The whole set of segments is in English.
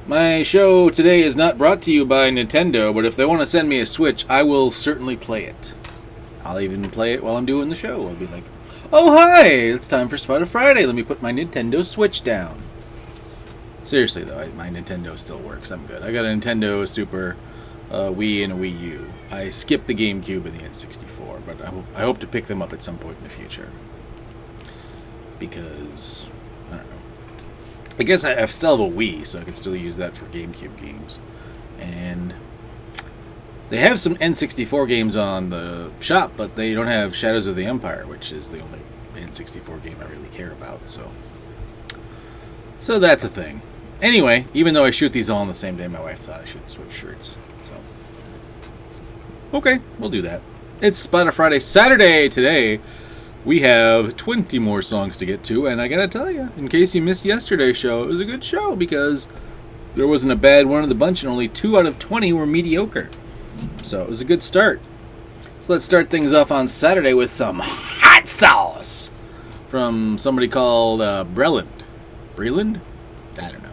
My show today is not brought to you by Nintendo, but if they want to send me a Switch, I will certainly play it. I'll even play it while I'm doing the show. I'll be like, oh hi, it's time for Spider Friday. Let me put my Nintendo Switch down. Seriously though, my Nintendo still works. I'm good. I got a Nintendo Super, Wii, and a Wii U. I skipped the GameCube and the N64, but I hope to pick them up at some point in the future. Because, I don't know. I guess I still have a Wii, so I can still use that for GameCube games. And they have some N64 games on the shop, but they don't have Shadows of the Empire, which is the only N64 game I really care about. So that's a thing. Anyway, even though I shoot these all on the same day, my wife thought I should switch shirts. So, okay, we'll do that. It's Spider Friday Saturday today. We have 20 more songs to get to, and I gotta tell you, in case you missed yesterday's show, it was a good show because there wasn't a bad one of the bunch, and only 2 out of 20 were mediocre. So it was a good start. So let's start things off on Saturday with some hot sauce from somebody called BREALAND. BREALAND? I don't know.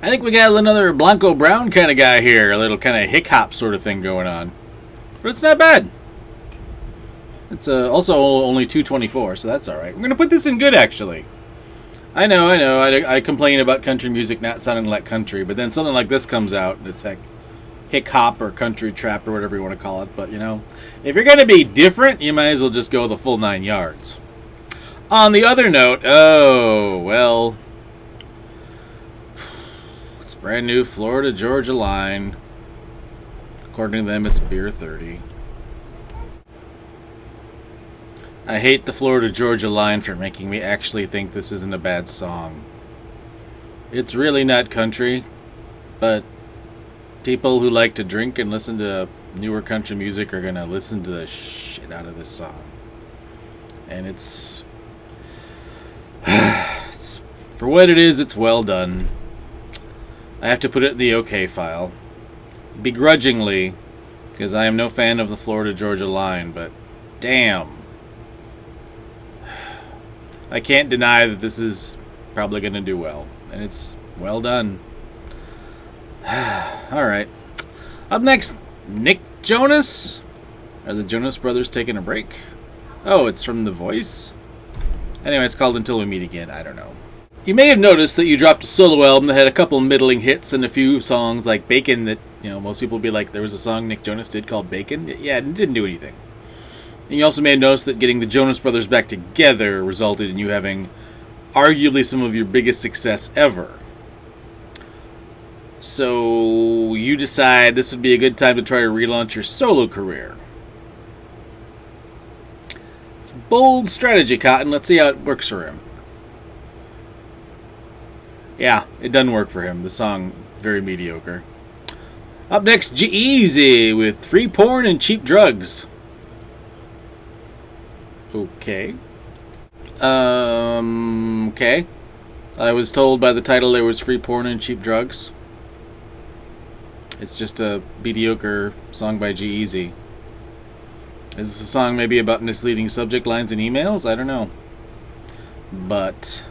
I think we got another Blanco Brown kind of guy here, a little kind of hick-hop sort of thing going on. But it's not bad. It's also only 2:24, so that's alright. We're going to put this in good, actually. I know. I complain about country music not sounding like country, but then something like this comes out, and it's hick-hop or country trap or whatever you want to call it. But, you know, if you're going to be different, you might as well just go the full 9 yards. On the other note, it's brand new Florida-Georgia line. According to them, it's beer 30. I hate the Florida-Georgia line for making me actually think this isn't a bad song. It's really not country, but people who like to drink and listen to newer country music are going to listen to the shit out of this song. And it's for what it is, it's well done. I have to put it in the OK file. Begrudgingly, because I am no fan of the Florida-Georgia line, but damn. I can't deny that this is probably going to do well. And it's well done. Alright. Up next, Nick Jonas. Are the Jonas Brothers taking a break? Oh, it's from The Voice? Anyway, it's called Until We Meet Again. I don't know. You may have noticed that you dropped a solo album that had a couple middling hits and a few songs like Bacon that, you know, most people would be like, there was a song Nick Jonas did called Bacon. Yeah, it didn't do anything. And you also may have noticed that getting the Jonas Brothers back together resulted in you having arguably some of your biggest success ever. So you decide this would be a good time to try to relaunch your solo career. It's a bold strategy, Cotton. Let's see how it works for him. Yeah, it doesn't work for him. The song, very mediocre. Up next, G-Eazy with Free Porn and Cheap Drugs. Okay. Okay. I was told by the title there was free porn and cheap drugs. It's just a mediocre song by G-Eazy. Is this a song maybe about misleading subject lines in emails? I don't know. But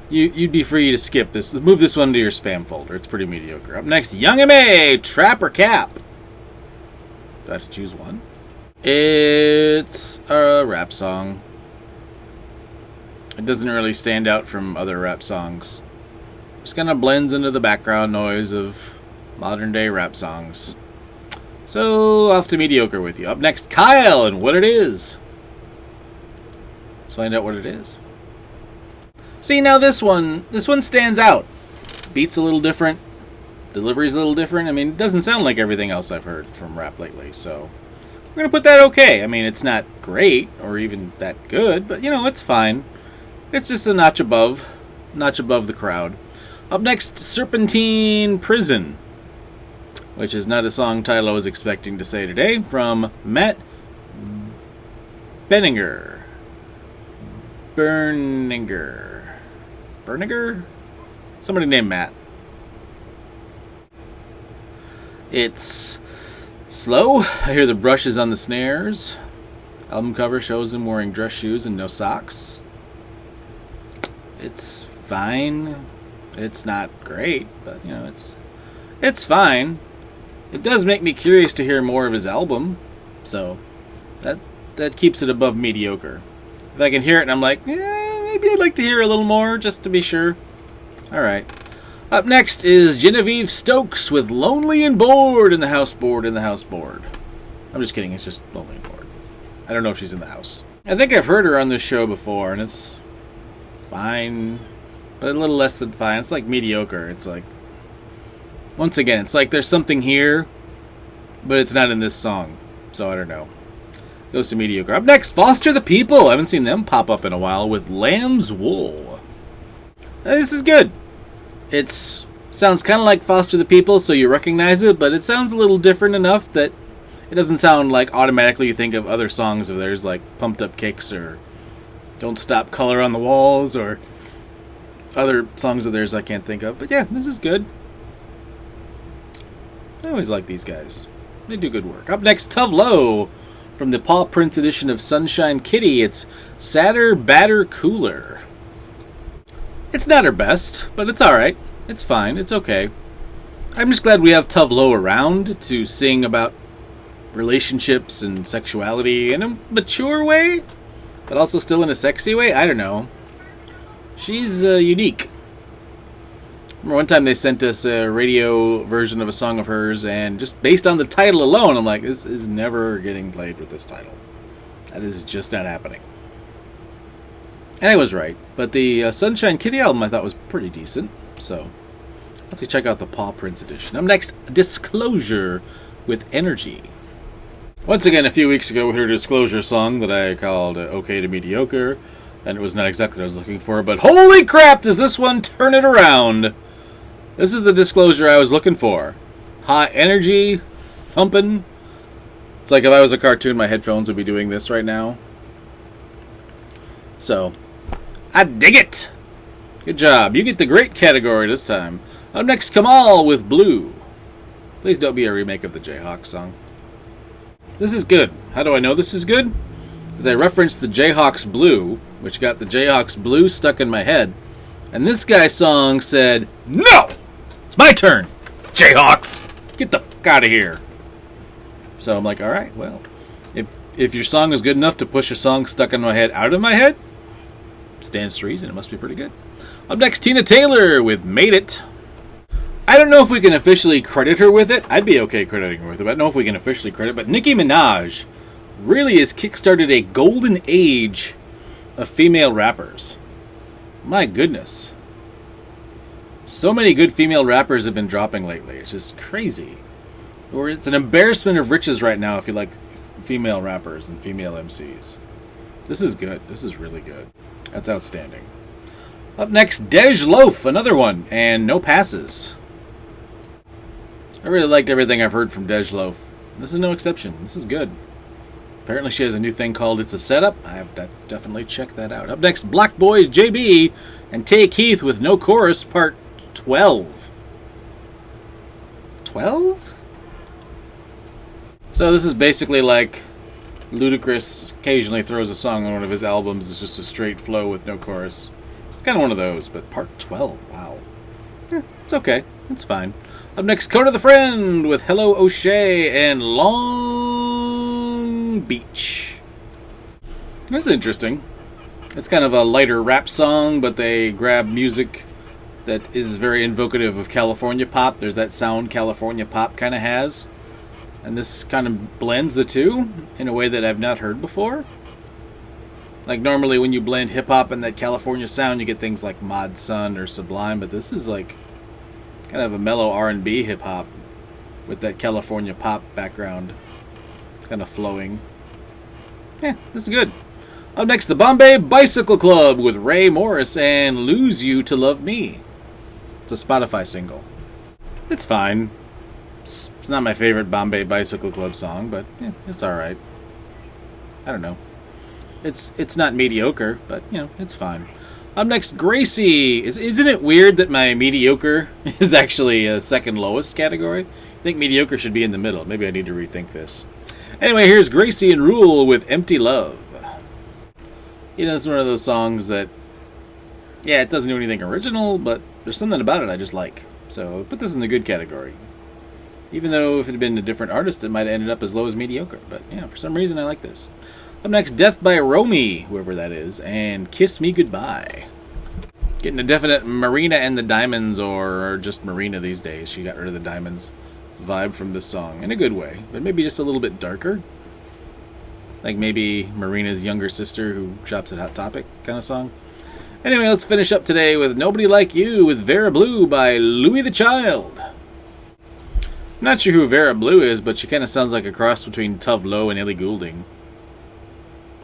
you'd be free to skip this. Move this one to your spam folder. It's pretty mediocre. Up next, Young M.A. Trap or Cap. Do I have to choose one? It's a rap song. It doesn't really stand out from other rap songs. Just kind of blends into the background noise of modern day rap songs. So, off to mediocre with you. Up next, Kyle and What It Is. Let's find out what it is. See, now this one stands out. Beat's a little different. Delivery's a little different. I mean, it doesn't sound like everything else I've heard from rap lately, so we're going to put that okay. I mean, it's not great or even that good, but, you know, it's fine. It's just a notch above the crowd. Up next, Serpentine Prison, which is not a song title I was expecting to say today, from Matt Berninger. Berninger? Somebody named Matt. It's slow. I hear the brushes on the snares. Album cover shows him wearing dress shoes and no socks. It's fine. It's not great, but, you know, it's fine. It does make me curious to hear more of his album, so that keeps it above mediocre. If I can hear it and I'm like, maybe I'd like to hear a little more, just to be sure. Alright. Up next is Genevieve Stokes with Lonely and Bored in the House Bored in the House Bored. I'm just kidding, it's just Lonely and Bored. I don't know if she's in the house. I think I've heard her on this show before, and it's fine, but a little less than fine. It's like mediocre. It's like, once again, it's like there's something here, but it's not in this song. So I don't know. Goes to mediocre. Up next, Foster the People. I haven't seen them pop up in a while with Lamb's Wool. This is good. It sounds kind of like Foster the People, so you recognize it, but it sounds a little different enough that it doesn't sound like automatically you think of other songs of theirs, like Pumped Up Kicks or Don't Stop Color on the Walls, or other songs of theirs I can't think of. But yeah, this is good. I always like these guys. They do good work. Up next, Tove from the Paw Prince edition of Sunshine Kitty. It's Sadder, Badder, Cooler. It's not her best, but it's alright. It's fine. It's okay. I'm just glad we have Tove around to sing about relationships and sexuality in a mature way, but also still in a sexy way. I don't know. She's unique. Remember one time they sent us a radio version of a song of hers, and just based on the title alone, I'm like, this is never getting played with this title. That is just not happening. And I was right. But the Sunshine Kitty album I thought was pretty decent, so let's check out the Paw Prince edition. Up next, Disclosure with Energy. Once again, a few weeks ago, we heard a Disclosure song that I called Okay to Mediocre, and it was not exactly what I was looking for, but holy crap, does this one turn it around! This is the Disclosure I was looking for. High energy, thumping. It's like if I was a cartoon, my headphones would be doing this right now. So, I dig it! Good job. You get the great category this time. Up next, Kamal with Blue. Please don't be a remake of the Jayhawk song. This is good. How do I know this is good? Because I referenced the Jayhawks Blue, which got the Jayhawks Blue stuck in my head. And this guy's song said, no! It's my turn! Jayhawks! Get the fuck out of here! So I'm like, alright, well, if your song is good enough to push a song stuck in my head out of my head, stands to reason, it must be pretty good. Up next, Tina Taylor with Made It. I don't know if we can officially credit her with it. I'd be okay crediting her with it, but I don't know if we can officially credit. But Nicki Minaj really has kickstarted a golden age of female rappers. My goodness. So many good female rappers have been dropping lately. It's just crazy. Or it's an embarrassment of riches right now if you like female rappers and female MCs. This is good. This is really good. That's outstanding. Up next, Loaf, another one, and no passes. I really liked everything I've heard from Loaf. This is no exception. This is good. Apparently she has a new thing called It's a Setup. I have to definitely check that out. Up next, BlocBoy, JB, and Tay Keith with No Chorus, Part 12. 12? So this is basically like Ludacris occasionally throws a song on one of his albums. It's just a straight flow with no chorus. It's kind of one of those, but Part 12, wow. It's okay. It's fine. Up next, Kota the Friend with Hello O'Shea and Long Beach. That's interesting. It's kind of a lighter rap song, but they grab music that is very invocative of California pop. There's that sound California pop kind of has. And this kind of blends the two in a way that I've not heard before. Like normally when you blend hip-hop and that California sound, you get things like Mod Sun or Sublime, but this is like kind of a mellow R&B hip-hop with that California pop background kind of flowing. Yeah, this is good. Up next, the Bombay Bicycle Club with Ray Morris and Lose You to Love Me. It's a Spotify single. It's fine. It's not my favorite Bombay Bicycle Club song, but yeah, it's alright. I don't know. It's not mediocre, but, you know, it's fine. Up next, GRACEY. Isn't it weird that my mediocre is actually a second lowest category? I think mediocre should be in the middle. Maybe I need to rethink this. Anyway, here's GRACEY and Rule with Empty Love. You know, it's one of those songs that Yeah, it doesn't do anything original, but there's something about it I just like. So put this in the good category. Even though if it had been a different artist, it might have ended up as low as mediocre. But yeah, for some reason I like this. Up next, DeathbyRomy, whoever that is, and Kiss Me Goodbye. Getting a definite Marina and the Diamonds, or just Marina these days. She got rid of the Diamonds vibe from this song, in a good way. But maybe just a little bit darker. Like maybe Marina's younger sister who shops at Hot Topic kind of song. Anyway, let's finish up today with Nobody Like You with Vera Blue by Louis the Child. I'm not sure who Vera Blue is, but she kind of sounds like a cross between Tove Lo and Ellie Goulding.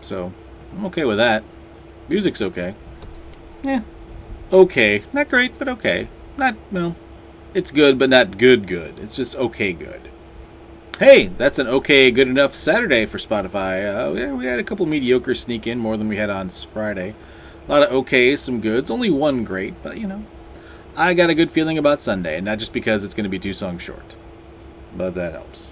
So, I'm okay with that. Music's okay. Yeah. Okay. Not great, but okay. Not, well, it's good, but not good. It's just okay good. Hey, that's an okay good enough Saturday for Spotify. Yeah, we had a couple mediocres sneak in, more than we had on Friday. A lot of okays, some goods. Only one great, but, you know. I got a good feeling about Sunday, and not just because it's going to be 2 songs short. But that helps.